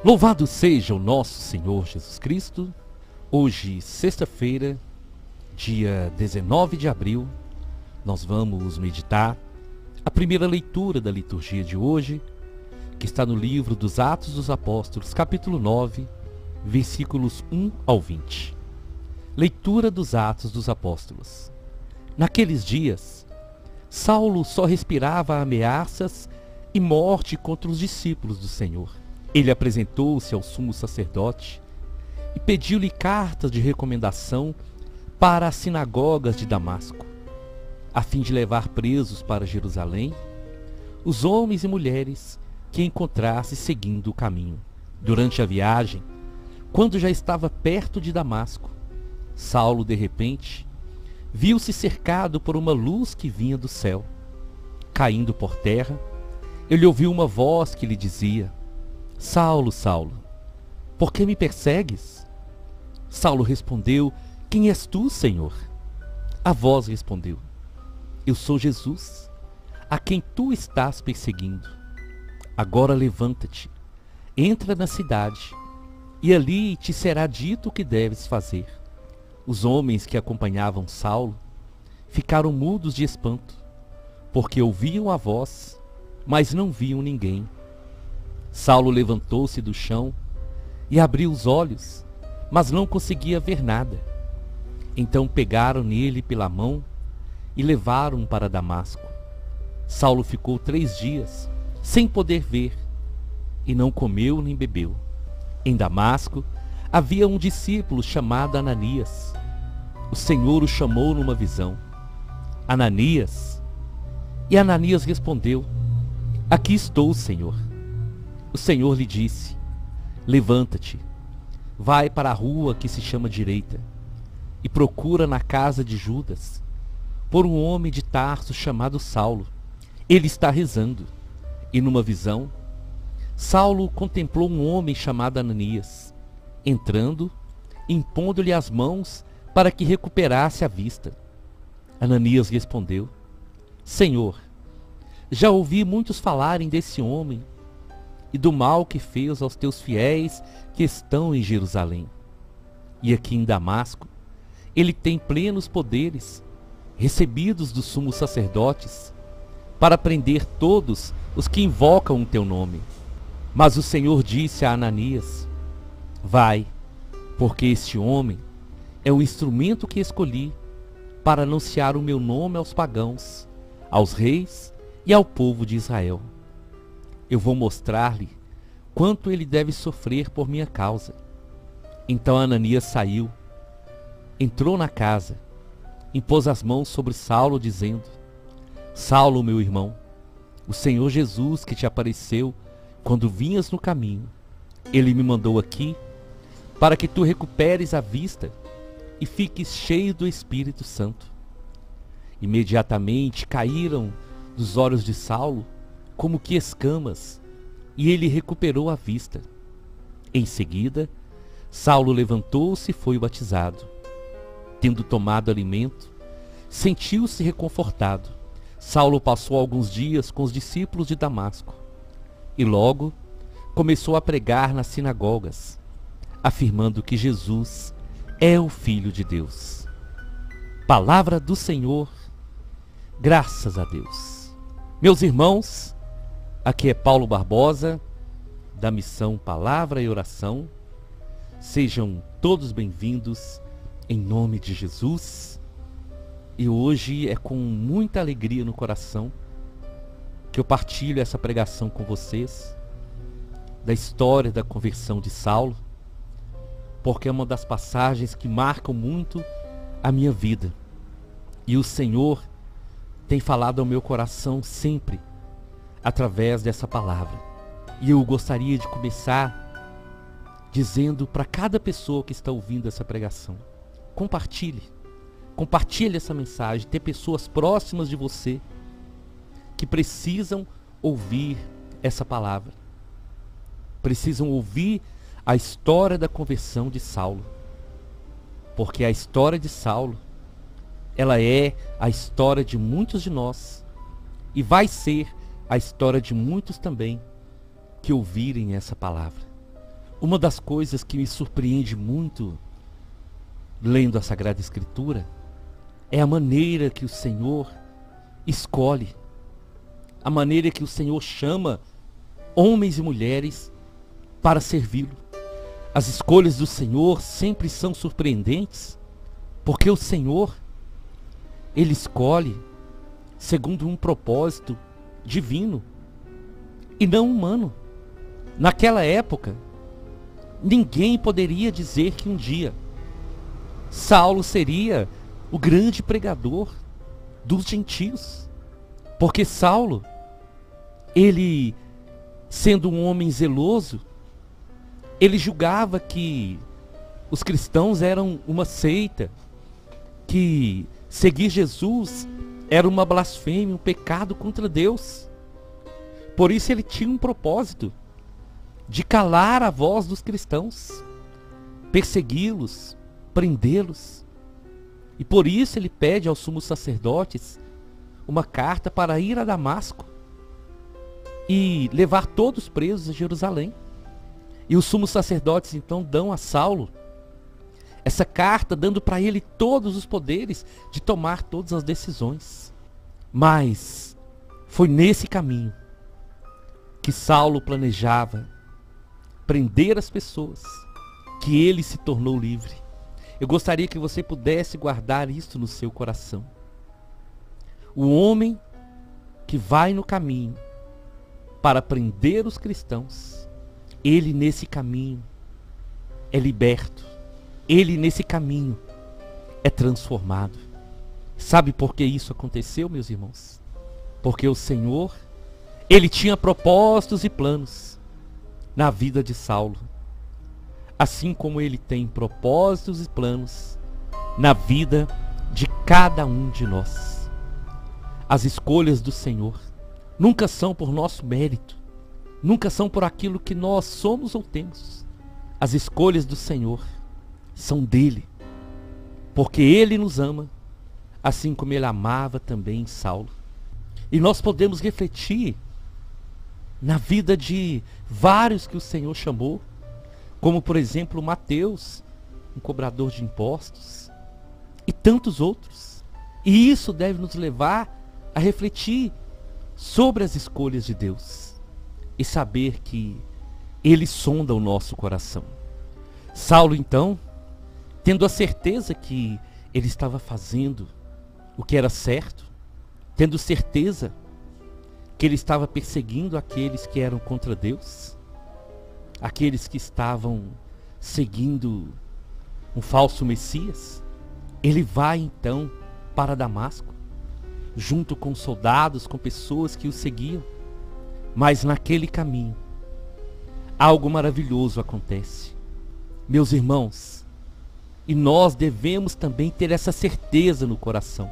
Louvado seja o nosso Senhor Jesus Cristo. Hoje, sexta-feira, dia 19 de abril, nós vamos meditar a primeira leitura da liturgia de hoje, que está no livro dos Atos dos Apóstolos, capítulo 9, versículos 1 ao 20. Leitura dos Atos dos Apóstolos. Naqueles dias, Saulo só respirava ameaças e morte contra os discípulos do Senhor. Ele apresentou-se ao sumo sacerdote e pediu-lhe cartas de recomendação para as sinagogas de Damasco, a fim de levar presos para Jerusalém os homens e mulheres que encontrasse seguindo o caminho. Durante a viagem, quando já estava perto de Damasco, Saulo, de repente, viu-se cercado por uma luz que vinha do céu. Caindo por terra, ele ouviu uma voz que lhe dizia: Saulo, Saulo, por que me persegues? Saulo respondeu: Quem és tu, Senhor? A voz respondeu: Eu sou Jesus, a quem tu estás perseguindo. Agora levanta-te, entra na cidade, e ali te será dito o que deves fazer. Os homens que acompanhavam Saulo ficaram mudos de espanto, porque ouviam a voz, mas não viam ninguém. Saulo levantou-se do chão e abriu os olhos, mas não conseguia ver nada. Então pegaram nele pela mão e levaram-o para Damasco. Saulo ficou 3 dias sem poder ver, e não comeu nem bebeu. Em Damasco havia um discípulo chamado Ananias. O Senhor o chamou numa visão: Ananias. E Ananias respondeu: Aqui estou, Senhor. O Senhor lhe disse: Levanta-te, vai para a rua que se chama Direita, e procura na casa de Judas por um homem de Tarso chamado Saulo. Ele está rezando. E numa visão, Saulo contemplou um homem chamado Ananias, entrando e impondo-lhe as mãos para que recuperasse a vista. Ananias respondeu: Senhor, já ouvi muitos falarem desse homem e do mal que fez aos teus fiéis que estão em Jerusalém. E aqui em Damasco, ele tem plenos poderes, recebidos dos sumos sacerdotes, para prender todos os que invocam o teu nome. Mas o Senhor disse a Ananias: Vai, porque este homem é o instrumento que escolhi para anunciar o meu nome aos pagãos, aos reis e ao povo de Israel. Eu vou mostrar-lhe quanto ele deve sofrer por minha causa. Então Ananias saiu, entrou na casa, impôs as mãos sobre Saulo, dizendo: Saulo, meu irmão, o Senhor Jesus que te apareceu quando vinhas no caminho, ele me mandou aqui para que tu recuperes a vista e fiques cheio do Espírito Santo. Imediatamente caíram dos olhos de Saulo como que escamas, e ele recuperou a vista. Em seguida, Saulo levantou-se e foi batizado. Tendo tomado alimento, sentiu-se reconfortado. Saulo passou alguns dias com os discípulos de Damasco, e logo começou a pregar nas sinagogas, afirmando que Jesus é o Filho de Deus. Palavra do Senhor, graças a Deus. Meus irmãos, aqui é Paulo Barbosa, da missão Palavra e Oração. Sejam todos bem-vindos em nome de Jesus. E hoje é com muita alegria no coração que eu partilho essa pregação com vocês, da história da conversão de Saulo, porque é uma das passagens que marcam muito a minha vida. E o Senhor tem falado ao meu coração sempre através dessa palavra. E eu gostaria de começar dizendo para cada pessoa que está ouvindo essa pregação: compartilhe essa mensagem. Ter pessoas próximas de você que precisam ouvir essa palavra, precisam ouvir a história da conversão de Saulo, porque a história de Saulo, ela é a história de muitos de nós e vai ser a história de muitos também que ouvirem essa palavra. Uma das coisas que me surpreende muito lendo a Sagrada Escritura é a maneira que o Senhor escolhe, a maneira que o Senhor chama homens e mulheres para servi-lo. As escolhas do Senhor sempre são surpreendentes, porque o Senhor, Ele escolhe segundo um propósito divino e não humano. Naquela época, ninguém poderia dizer que um dia Saulo seria o grande pregador dos gentios, porque Saulo, ele, sendo um homem zeloso, ele julgava que os cristãos eram uma seita, que seguir Jesus era uma blasfêmia, um pecado contra Deus. Por isso ele tinha um propósito de calar a voz dos cristãos, persegui-los, prendê-los. E por isso ele pede aos sumos sacerdotes uma carta para ir a Damasco e levar todos presos a Jerusalém. E os sumos sacerdotes então dão a Saulo essa carta, dando para ele todos os poderes de tomar todas as decisões. Mas foi nesse caminho que Saulo planejava prender as pessoas, que ele se tornou livre. Eu gostaria que você pudesse guardar isso no seu coração. O homem que vai no caminho para prender os cristãos, ele nesse caminho é liberto. Ele nesse caminho é transformado. Sabe por que isso aconteceu, meus irmãos? Porque o Senhor, Ele tinha propósitos e planos na vida de Saulo, assim como Ele tem propósitos e planos na vida de cada um de nós. As escolhas do Senhor nunca são por nosso mérito, nunca são por aquilo que nós somos ou temos. As escolhas do Senhor são dele, porque ele nos ama, assim como ele amava também Saulo. E nós podemos refletir na vida de vários que o Senhor chamou, como por exemplo Mateus, um cobrador de impostos, e tantos outros. E isso deve nos levar a refletir sobre as escolhas de Deus e saber que Ele sonda o nosso coração. Saulo então, tendo a certeza que ele estava fazendo o que era certo, tendo certeza que ele estava perseguindo aqueles que eram contra Deus, aqueles que estavam seguindo um falso Messias, ele vai então para Damasco, junto com soldados, com pessoas que o seguiam. Mas naquele caminho, algo maravilhoso acontece. Meus irmãos, e nós devemos também ter essa certeza no coração.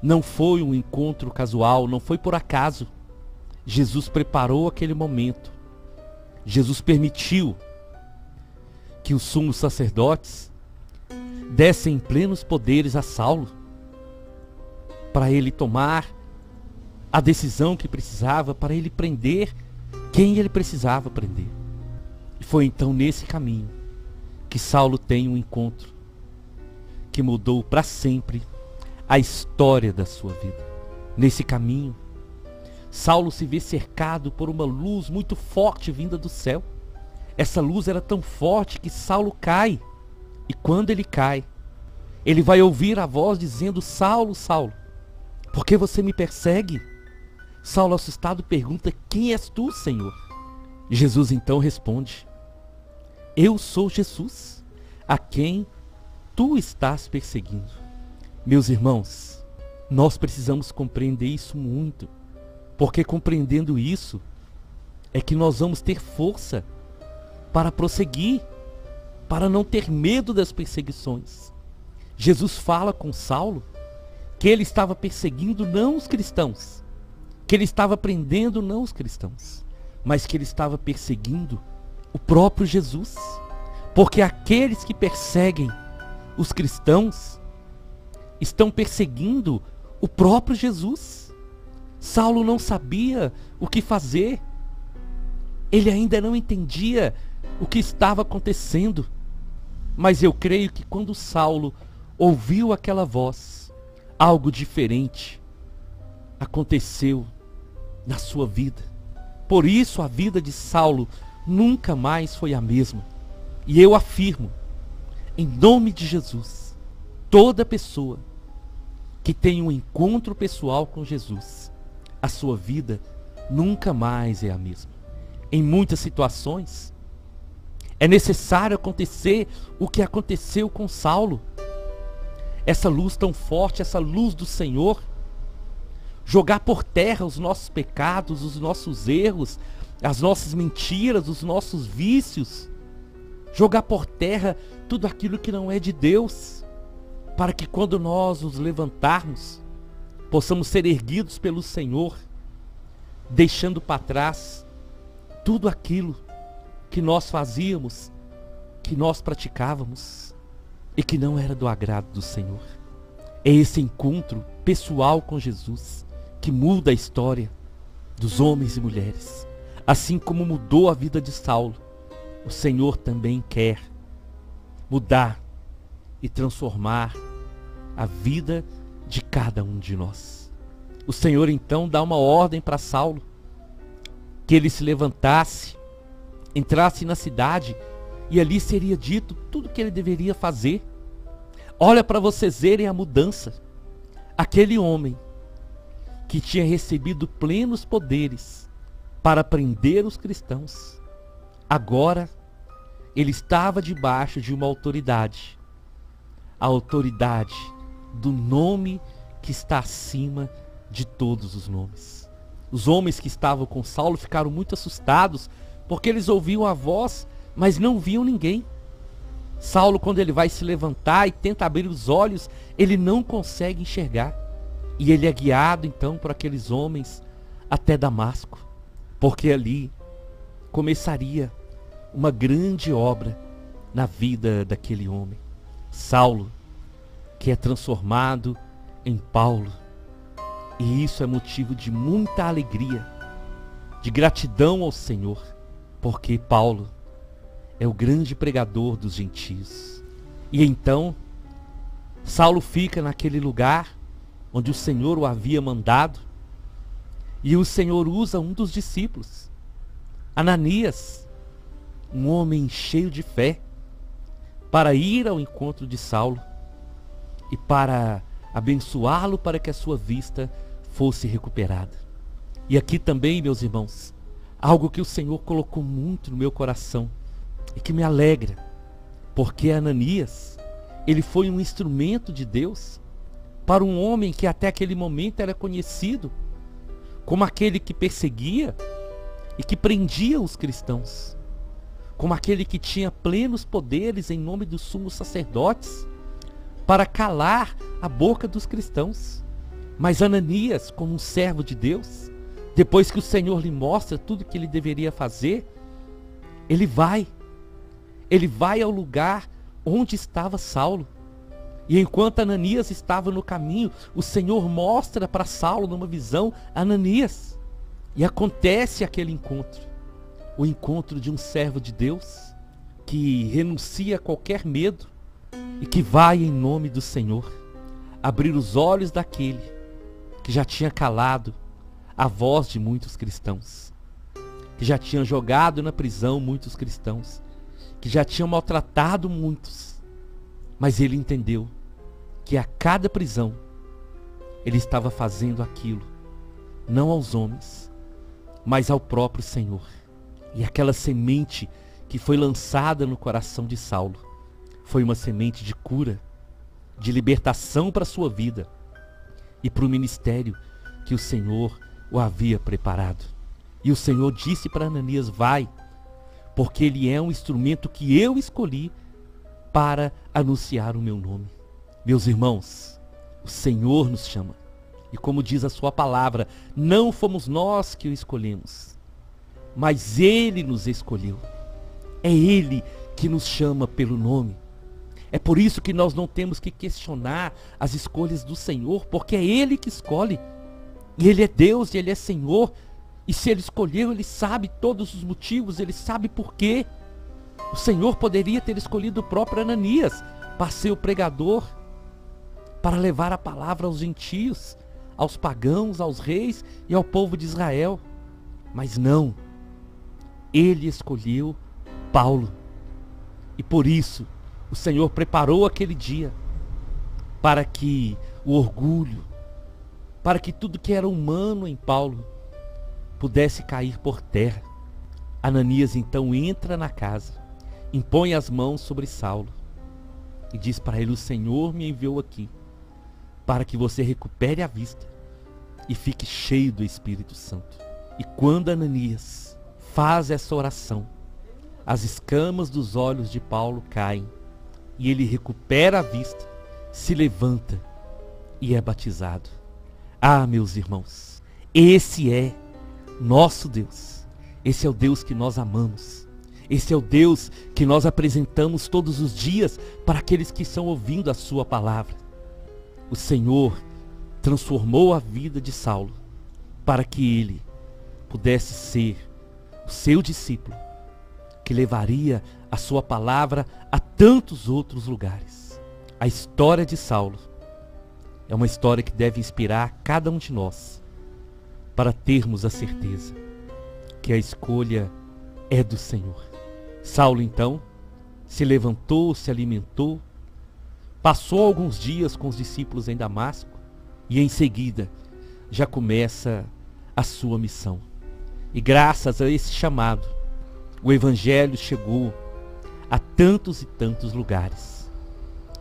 Não foi um encontro casual, não foi por acaso. Jesus preparou aquele momento. Jesus permitiu que os sumos sacerdotes dessem plenos poderes a Saulo, para ele tomar a decisão que precisava, para ele prender quem ele precisava prender. E foi então nesse caminho que Saulo tem um encontro que mudou para sempre a história da sua vida. Nesse caminho, Saulo se vê cercado por uma luz muito forte vinda do céu. Essa luz era tão forte que Saulo cai. E quando ele cai, ele vai ouvir a voz dizendo: Saulo, Saulo, por que você me persegue? Saulo, assustado, pergunta: quem és tu, Senhor? Jesus então responde: eu sou Jesus, a quem tu estás perseguindo. Meus irmãos, nós precisamos compreender isso muito, porque compreendendo isso é que nós vamos ter força para prosseguir, para não ter medo das perseguições. Jesus fala com Saulo que ele estava perseguindo não os cristãos, que ele estava prendendo não os cristãos, mas que ele estava perseguindo o próprio Jesus. Porque aqueles que perseguem os cristãos estão perseguindo o próprio Jesus. Saulo não sabia o que fazer. Ele ainda não entendia o que estava acontecendo. Mas eu creio que quando Saulo ouviu aquela voz, algo diferente aconteceu na sua vida. Por isso a vida de Saulo nunca mais foi a mesma. E eu afirmo, em nome de Jesus, toda pessoa que tem um encontro pessoal com Jesus, a sua vida nunca mais é a mesma. Em muitas situações, é necessário acontecer o que aconteceu com Saulo. Essa luz tão forte, essa luz do Senhor, jogar por terra os nossos pecados, os nossos erros, as nossas mentiras, os nossos vícios, jogar por terra tudo aquilo que não é de Deus, para que quando nós nos levantarmos, possamos ser erguidos pelo Senhor, deixando para trás tudo aquilo que nós fazíamos, que nós praticávamos e que não era do agrado do Senhor. É esse encontro pessoal com Jesus que muda a história dos homens e mulheres. Assim como mudou a vida de Saulo, o Senhor também quer mudar e transformar a vida de cada um de nós. O Senhor então dá uma ordem para Saulo, que ele se levantasse, entrasse na cidade, e ali seria dito tudo o que ele deveria fazer. Olha para vocês verem a mudança. Aquele homem que tinha recebido plenos poderes para prender os cristãos, agora ele estava debaixo de uma autoridade, a autoridade do nome que está acima de todos os nomes. Os homens que estavam com Saulo ficaram muito assustados, porque eles ouviam a voz, mas não viam ninguém. Saulo, quando ele vai se levantar e tenta abrir os olhos, ele não consegue enxergar. E ele é guiado então por aqueles homens até Damasco, porque ali começaria uma grande obra na vida daquele homem. Saulo, que é transformado em Paulo. E isso é motivo de muita alegria, de gratidão ao Senhor, porque Paulo é o grande pregador dos gentios. E então, Saulo fica naquele lugar onde o Senhor o havia mandado, e o Senhor usa um dos discípulos, Ananias, um homem cheio de fé, para ir ao encontro de Saulo e para abençoá-lo para que a sua vista fosse recuperada. E aqui também, meus irmãos, algo que o Senhor colocou muito no meu coração e que me alegra, porque Ananias, ele foi um instrumento de Deus para um homem que até aquele momento era conhecido como aquele que perseguia e que prendia os cristãos, como aquele que tinha plenos poderes em nome dos sumos sacerdotes para calar a boca dos cristãos. Mas Ananias, como um servo de Deus, depois que o Senhor lhe mostra tudo que ele deveria fazer, ele vai ao lugar onde estava Saulo. E enquanto Ananias estava no caminho, o Senhor mostra para Saulo numa visão Ananias. E acontece aquele encontro. O encontro de um servo de Deus que renuncia a qualquer medo e que vai em nome do Senhor abrir os olhos daquele que já tinha calado a voz de muitos cristãos, que já tinha jogado na prisão muitos cristãos, que já tinha maltratado muitos. Mas ele entendeu que a cada prisão ele estava fazendo aquilo não aos homens, mas ao próprio Senhor. E aquela semente que foi lançada no coração de Saulo foi uma semente de cura, de libertação para a sua vida e para o ministério que o Senhor o havia preparado. E o Senhor disse para Ananias: vai, porque ele é um instrumento que eu escolhi para anunciar o meu nome. Meus irmãos, o Senhor nos chama. E como diz a sua palavra, não fomos nós que o escolhemos, mas Ele nos escolheu. É Ele que nos chama pelo nome. É por isso que nós não temos que questionar as escolhas do Senhor, porque é Ele que escolhe. E Ele é Deus, e Ele é Senhor. E se Ele escolheu, Ele sabe todos os motivos, Ele sabe por quê. O Senhor poderia ter escolhido o próprio Ananias para ser o pregador, para levar a palavra aos gentios, aos pagãos, aos reis e ao povo de Israel. Mas não, ele escolheu Paulo. E por isso o Senhor preparou aquele dia para que o orgulho, para que tudo que era humano em Paulo pudesse cair por terra. Ananias então entra na casa, impõe as mãos sobre Saulo e diz para ele: o Senhor me enviou aqui para que você recupere a vista e fique cheio do Espírito Santo. E quando Ananias faz essa oração, as escamas dos olhos de Paulo caem e ele recupera a vista, se levanta e é batizado. Ah, meus irmãos, esse é nosso Deus. Esse é o Deus que nós amamos. Esse é o Deus que nós apresentamos todos os dias para aqueles que estão ouvindo a sua palavra. O Senhor transformou a vida de Saulo para que ele pudesse ser o seu discípulo, que levaria a sua palavra a tantos outros lugares. A história de Saulo é uma história que deve inspirar cada um de nós para termos a certeza que a escolha é do Senhor. Saulo então se levantou, se alimentou, passou alguns dias com os discípulos em Damasco e em seguida já começa a sua missão. E graças a esse chamado, o Evangelho chegou a tantos e tantos lugares,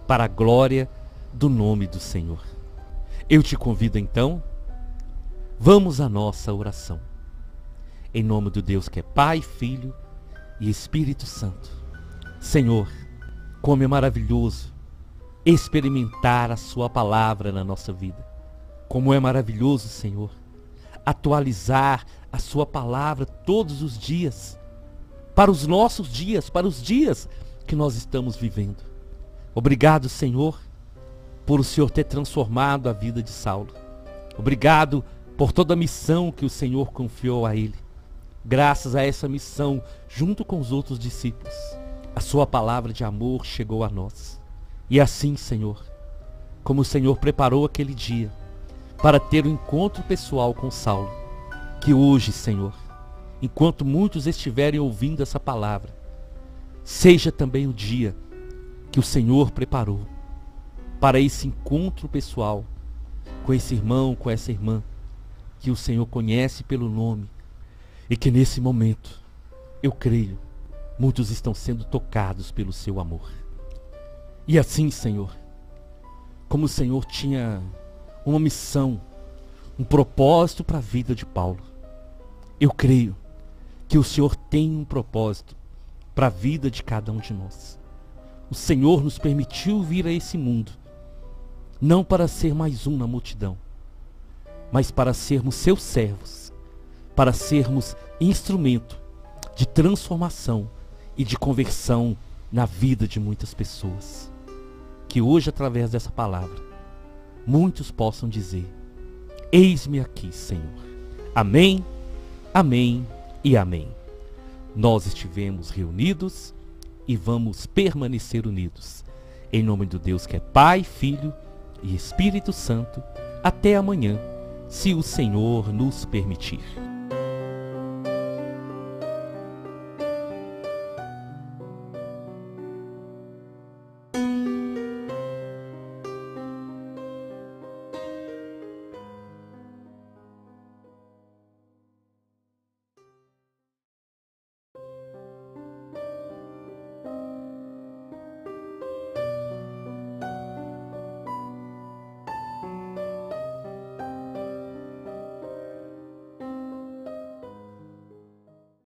para a glória do nome do Senhor. Eu te convido então, vamos à nossa oração. Em nome do Deus que é Pai, Filho e Espírito Santo. Senhor, como é maravilhoso experimentar a sua palavra na nossa vida. Como é maravilhoso, Senhor, atualizar a sua palavra todos os dias, para os nossos dias, para os dias que nós estamos vivendo. Obrigado, Senhor, por o Senhor ter transformado a vida de Saulo. Obrigado por toda a missão que o Senhor confiou a ele. Graças a essa missão, junto com os outros discípulos, a sua palavra de amor chegou a nós. E assim, Senhor, como o Senhor preparou aquele dia para ter um encontro pessoal com Saulo, que hoje, Senhor, enquanto muitos estiverem ouvindo essa palavra, seja também o dia que o Senhor preparou para esse encontro pessoal com esse irmão, com essa irmã, que o Senhor conhece pelo nome, e que nesse momento, eu creio, muitos estão sendo tocados pelo seu amor. E assim, Senhor, como o Senhor tinha uma missão, um propósito para a vida de Paulo, eu creio que o Senhor tem um propósito para a vida de cada um de nós. O Senhor nos permitiu vir a esse mundo, não para ser mais um na multidão, mas para sermos seus servos, para sermos instrumento de transformação e de conversão na vida de muitas pessoas. Que hoje, através dessa palavra, muitos possam dizer: eis-me aqui, Senhor. Amém, amém e amém. Nós estivemos reunidos e vamos permanecer unidos. Em nome do Deus que é Pai, Filho e Espírito Santo. Até amanhã, se o Senhor nos permitir.